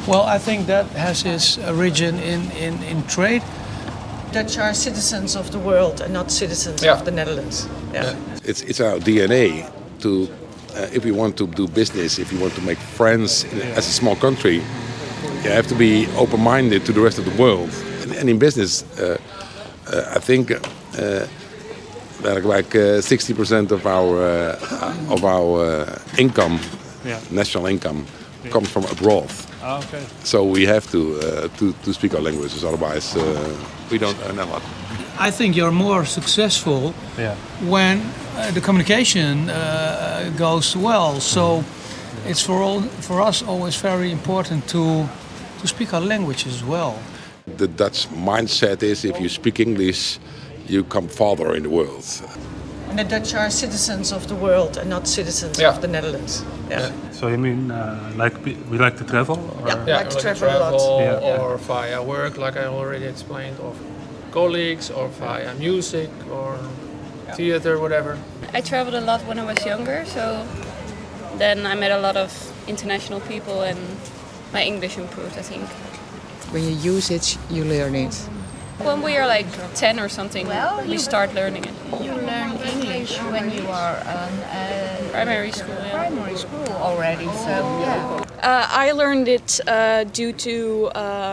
Well, I think that has its origin in trade. Dutch are citizens of the world and not citizens of the Netherlands. Yeah. It's our DNA to, if we want to do business, if you want to make friends as a small country, you have to be open-minded to the rest of the world. And in business, I think like 60% of our income, national income, comes from abroad. Okay. So we have to speak our languages, otherwise we don't earn a lot. I think you're more successful when the communication goes well. So it's for us always very important to speak our language as well. The Dutch mindset is if you speak English, you come farther in the world. And the Dutch are citizens of the world and not citizens of the Netherlands. Yeah. So you mean we like to travel? Or? Yeah, like to travel a lot. Or via work, like I already explained, or colleagues, or via music, or theater, whatever. I traveled a lot when I was younger, so then I met a lot of international people and my English improved, I think. When you use it, you learn it. When we are like 10 or something, we start learning it. You learn English when you are Primary school, primary school already, so yeah. I learned it due to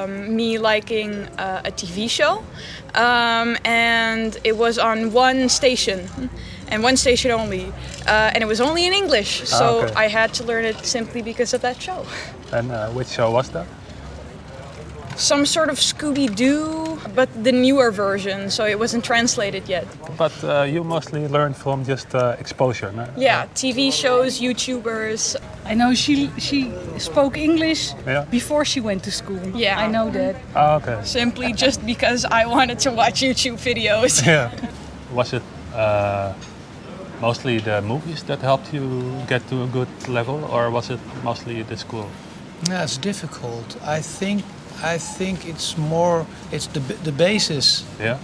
me liking a TV show, and it was on one station, and one station only, and it was only in English, so I had to learn it simply because of that show. And which show was that? Some sort of Scooby-Doo, but the newer version, so it wasn't translated yet. But you mostly learned from just exposure, no? Yeah, TV shows, YouTubers. I know she spoke English before she went to school. Yeah, I know that. Oh, okay. Simply just because I wanted to watch YouTube videos. Yeah. Was it mostly the movies that helped you get to a good level, or was it mostly the school? Yeah, it's difficult. I think it's more. It's the basis. Yeah.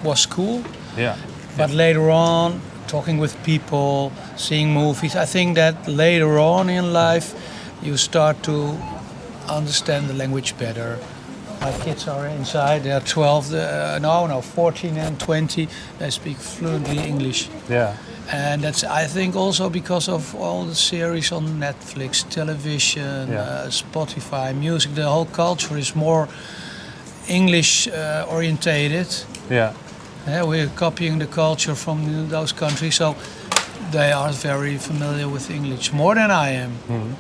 Was school. Yeah. But later on, talking with people, seeing movies, I think that later on in life, you start to understand the language better. My kids are inside. They are 12. 14 and 20. They speak fluently English. Yeah. And that's, I think, also because of all the series on Netflix, television, Spotify, music. The whole culture is more English orientated. Yeah. We're copying the culture from those countries, so they are very familiar with English, more than I am. Mm-hmm.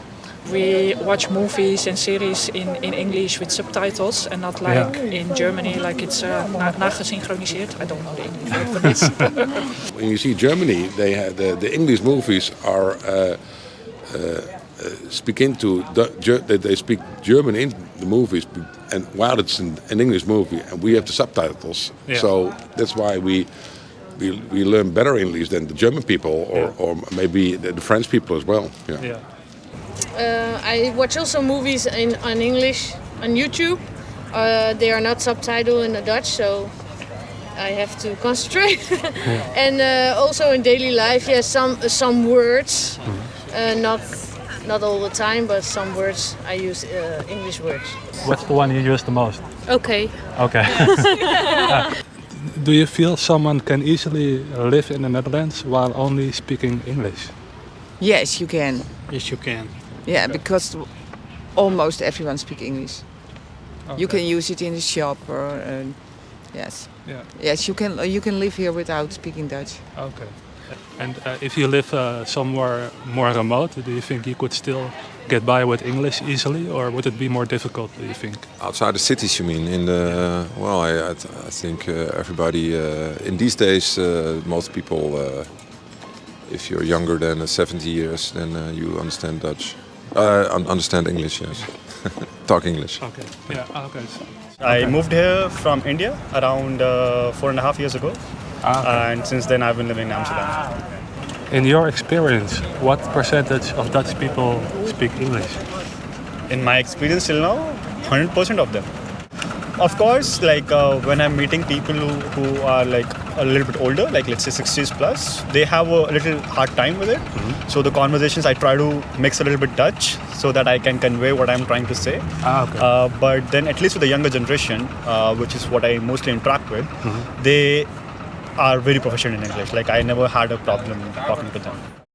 We watch movies and series in English with subtitles and not like in Germany, like it's nagesynchroniseerd. I don't know the English word for this. When you see Germany, they have the English movies are they speak German in the movies, and while it's an English movie, and we have the subtitles, so that's why we learn better English than the German people, or maybe the French people as well. Yeah. I watch also movies on English on YouTube. They are not subtitled in the Dutch, so I have to concentrate. And also in daily life, some words, not all the time, but some words I use English words. What's the one you use the most? Okay. Okay. Do you feel someone can easily live in the Netherlands while only speaking English? Yes, you can. Yes, you can. Yeah, because almost everyone speaks English. Okay. You can use it in the shop, or yes. Yeah. Yes, you can live here without speaking Dutch. Okay. And if you live somewhere more remote, do you think you could still get by with English easily, or would it be more difficult, do you think? Outside the cities, you mean? I think everybody in these days, most people, if you're younger than 70 years, then you understand Dutch. Understand English, yes. Talk English. Okay. Yeah. Okay. I moved here from India around 4.5 years ago, and since then I've been living in Amsterdam. In your experience, what percentage of Dutch people speak English? In my experience till now, 100% of them. Of course, like when I'm meeting people who are like a little bit older, like let's say 60s plus, they have a little hard time with it. So the conversations I try to mix a little bit Dutch so that I can convey what I'm trying to say. But then at least with the younger generation, which is what I mostly interact with, they are very proficient in English. Like I never had a problem talking to them.